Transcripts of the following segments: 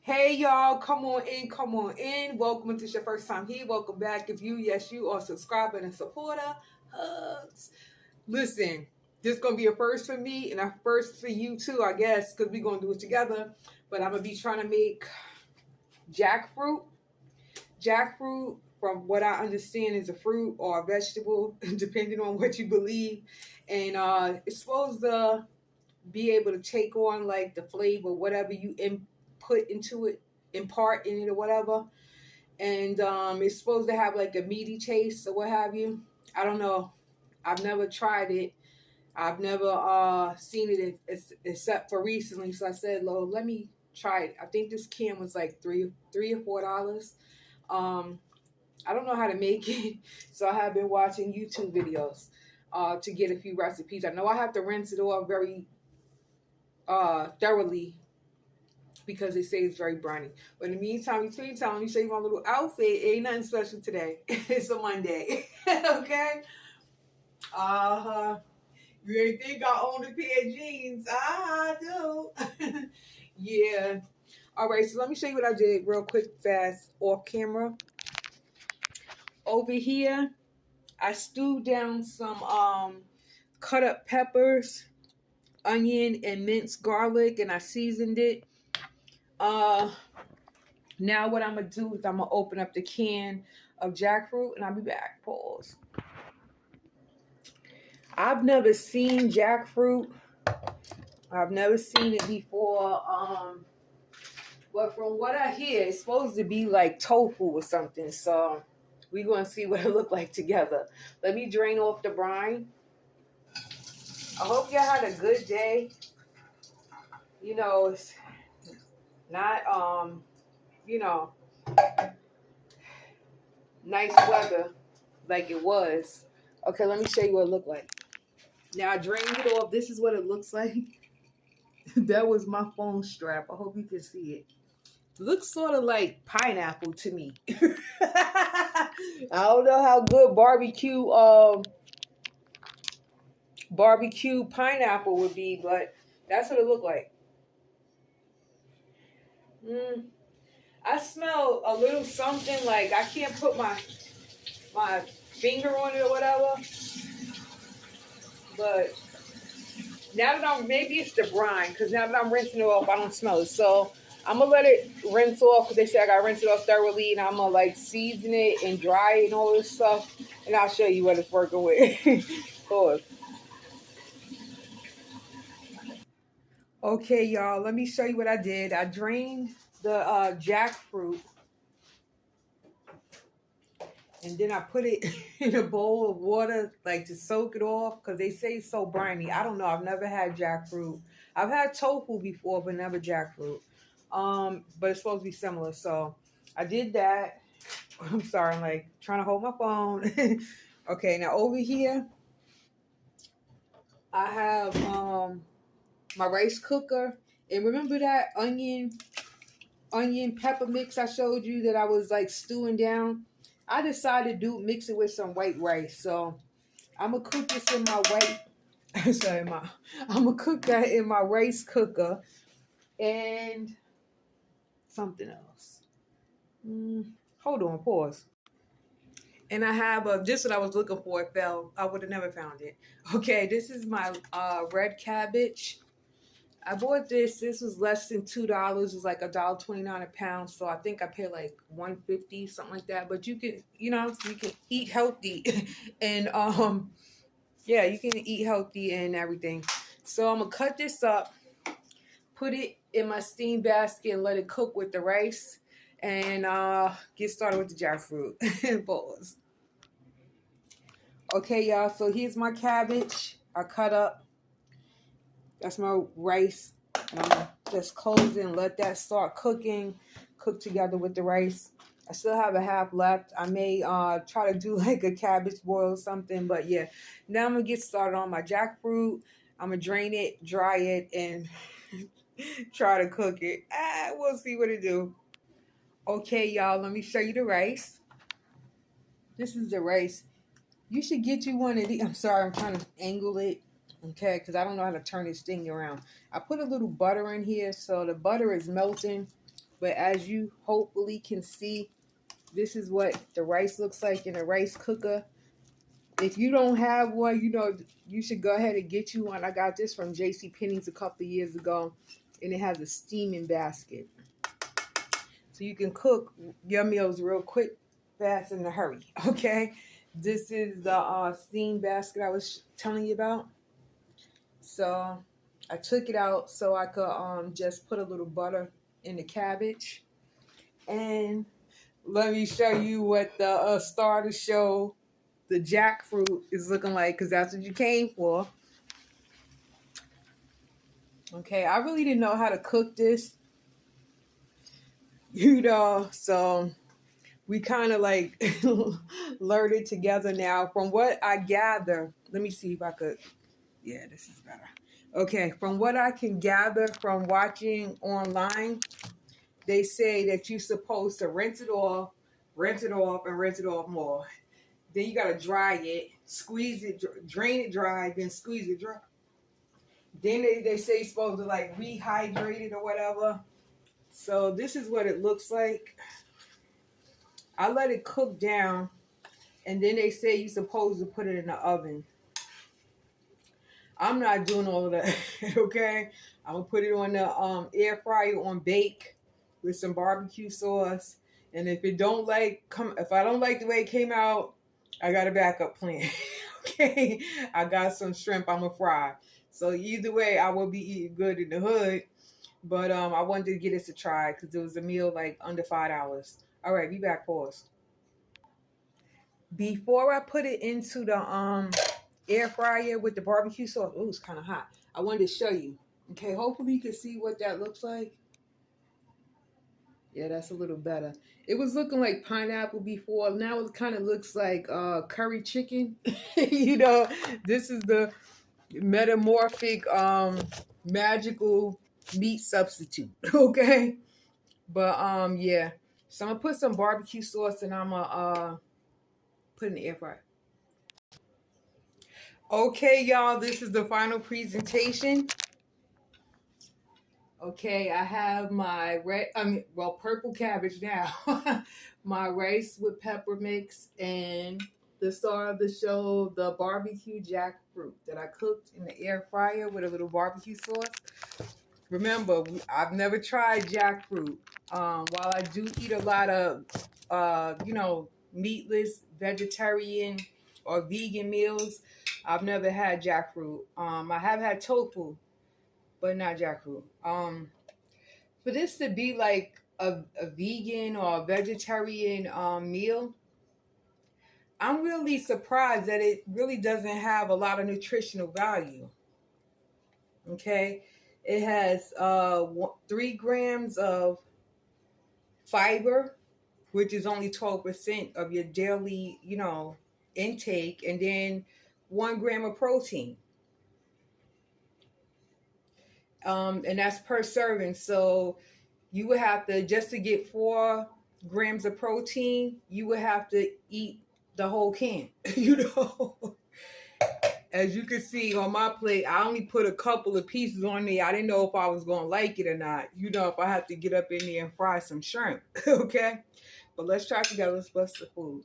Hey y'all, come on in, come on in. Welcome if this your first time here. Welcome back if you are a subscriber and a supporter. Hugs. Listen, this is gonna be a first for me and a first for you too, I guess, because we're gonna do it together. But I'm gonna be trying to make jackfruit. Jackfruit, from what I understand, is a fruit or a vegetable, depending on what you believe. And it's supposed to be able to take on like the flavor, whatever you input into it, impart in it or whatever. And it's supposed to have like a meaty taste or what have you. I don't know. I've never tried it. I've never seen it except for recently. So I said, "Lo, let me try it." I think this can was like three or $4. Um, I don't know how to make it, so I have been watching YouTube videos to get a few recipes. I know I have to rinse it off very thoroughly because they say it's very briny. But in the meantime, between time, let me show you my little outfit. It ain't nothing special today. It's a Monday. Okay? Uh-huh. You ain't think I own a pair of jeans. I do. Yeah. All right, so let me show you what I did real quick, fast, off camera. Over here, I stewed down some cut up peppers, onion, and minced garlic, and I seasoned it. Now what I'm gonna do is I'm gonna open up the can of jackfruit and I'll be back. Pause. I've never seen jackfruit. I've never seen it before. But from what I hear, it's supposed to be like tofu or something. So we're gonna see what it look like together. Let me drain off the brine. I hope y'all had a good day. You know, it's not you know, nice weather like it was. Okay, let me show you what it looked like. Now I drained it off. This is what it looks like. That was my phone strap. I hope you can see it. Looks sort of like pineapple to me. I don't know how good barbecue pineapple would be, but that's what it looked like. I smell a little something like I can't put my finger on it or whatever. But now that maybe it's the brine, because now that I'm rinsing it off, I don't smell it. So I'm gonna let it rinse off because they say I gotta rinse it off thoroughly, and I'm gonna like season it and dry it and all this stuff, and I'll show you what it's working with. Pause. Okay, y'all, let me show you what I did. I drained the jackfruit, and then I put it in a bowl of water, like to soak it off, because they say it's so briny. I don't know. I've never had jackfruit. I've had tofu before, but never jackfruit. But it's supposed to be similar. So I did that. I'm sorry, I'm like trying to hold my phone. Okay, now over here, I have my rice cooker. And remember that onion pepper mix I showed you that I was like stewing down? I decided to mix it with some white rice. So I'm gonna cook this in my I'm gonna cook that in my rice cooker and something else. Hold on, pause. And I have this what I was looking for. It fell. I would have never found it. Okay, this is my red cabbage. I bought this. This was less than $2. It was like $1.29 a pound. So I think I paid like $1.50, something like that. But you can, you can eat healthy, and yeah, you can eat healthy and everything. So I'm gonna cut this up, put it in my steam basket, and let it cook with the rice, and get started with the jackfruit. Pause. Okay, y'all. So here's my cabbage. I cut up. That's my rice. And I'm gonna just close it and let that start cooking, cook together with the rice. I still have a half left. I may try to do like a cabbage boil or something, but yeah. Now I'm gonna get started on my jackfruit. I'm gonna drain it, dry it, and try to cook it. We'll see what it do. Okay, y'all, let me show you the rice. This is the rice. You should get you one of these. I'm sorry, I'm trying to angle it. Okay, because I don't know how to turn this thing around. I put a little butter in here, so the butter is melting. But as you hopefully can see, this is what the rice looks like in a rice cooker. If you don't have one, you should go ahead and get you one. I got this from JCPenney's a couple of years ago, and it has a steaming basket. So you can cook your meals real quick, fast, in a hurry, okay? This is the steam basket I was telling you about. So I took it out so I could just put a little butter in the cabbage. And let me show you what the star of the show, the jackfruit, is looking like, because that's what you came for. Okay, I really didn't know how to cook this, so we kind of like learned it together now. From what I gather, let me see if I could, yeah, this is better. Okay, from what I can gather from watching online, they say that you're supposed to rinse it off, and rinse it off more. Then you got to dry it, squeeze it, drain it dry, then squeeze it dry. Then they say you're supposed to like rehydrate it or whatever. So this is what it looks like. I let it cook down, and then they say you're supposed to put it in the oven. I'm not doing all of that, okay? I'm going to put it on the air fryer on bake with some barbecue sauce. And if I don't like the way it came out, I got a backup plan, okay? I got some shrimp I'm going to fry. So either way, I will be eating good in the hood. But I wanted to get us a try because it was a meal like under $5. All right, be back, pause. Before I put it into the air fryer with the barbecue sauce, oh, it's kind of hot. I wanted to show you. Okay, hopefully you can see what that looks like. Yeah, that's a little better. It was looking like pineapple before. Now it kind of looks like curry chicken. This is the metamorphic magical meat substitute. Okay, but yeah. So I'm gonna put some barbecue sauce and I'm gonna put in the air fryer. Okay, y'all, this is the final presentation. Okay, I have my purple cabbage now. My rice with pepper mix and the star of the show, the barbecue jackfruit that I cooked in the air fryer with a little barbecue sauce. Remember, I've never tried jackfruit. While I do eat a lot of, meatless, vegetarian, or vegan meals, I've never had jackfruit. I have had tofu, but not jackfruit. For this to be like a vegan or a vegetarian meal, I'm really surprised that it really doesn't have a lot of nutritional value. Okay, it has 3 grams of fiber, which is only 12% of your daily, intake, and then 1 gram of protein. And that's per serving. So you would have to, just to get 4 grams of protein, you would have to eat the whole can, As you can see on my plate, I only put a couple of pieces on there. I didn't know if I was going to like it or not. If I have to get up in there and fry some shrimp, okay? But let's try together. Let's bust the food.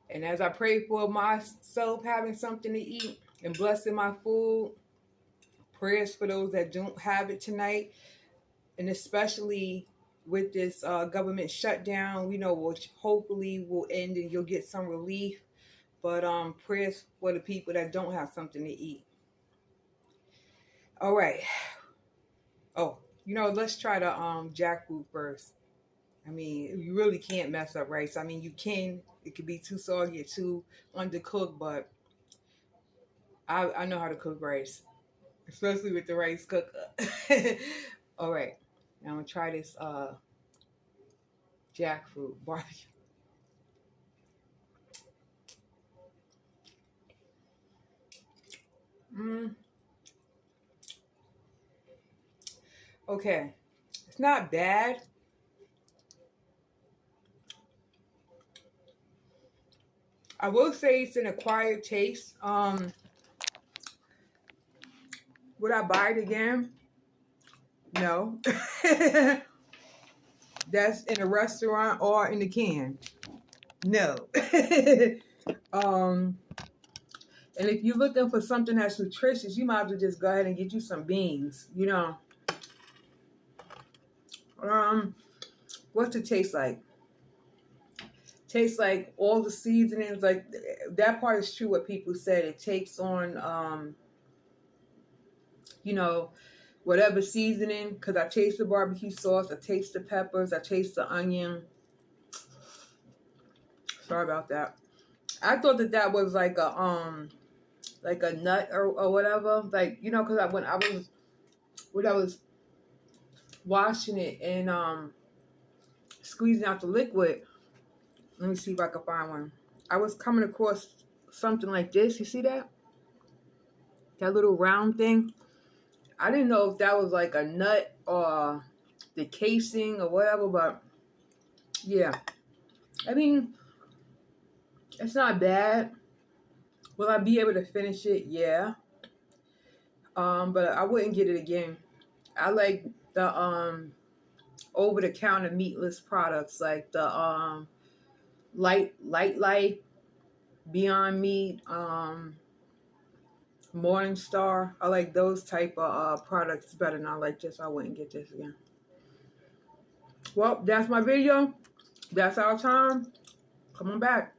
And as I pray for myself having something to eat and blessing my food, prayers for those that don't have it tonight, and especially with this government shutdown, which hopefully will end and you'll get some relief. But prayers for the people that don't have something to eat. All right. Oh, let's try the jackfruit first. I mean, you really can't mess up rice. I mean, you can. It could be too soggy or too undercooked, but I know how to cook rice, especially with the rice cooker. All right. Now I'm going to try this jackfruit barbecue. Okay. It's not bad. I will say it's an acquired taste. Would I buy it again? No. That's in a restaurant or in the can. No. And if you're looking for something that's nutritious, you might as well just go ahead and get you some beans. You know. What's it taste like? Tastes like all the seasonings. Like that part is true. What people said, it takes on, you know, whatever seasoning. Because I taste the barbecue sauce, I taste the peppers, I taste the onion. Sorry about that. I thought that was like a nut or whatever. Like, you know, because when I was washing it and squeezing out the liquid. Let me see if I can find one. I was coming across something like this. You see that? That little round thing. I didn't know if that was like a nut or the casing or whatever, but yeah. I mean, it's not bad. Will I be able to finish it? Yeah. But I wouldn't get it again. I like the over-the-counter meatless products like the Light, Beyond Meat, Morningstar. I like those type of products better than I like this. I wouldn't get this again. Well, that's my video. That's our time. Come on back.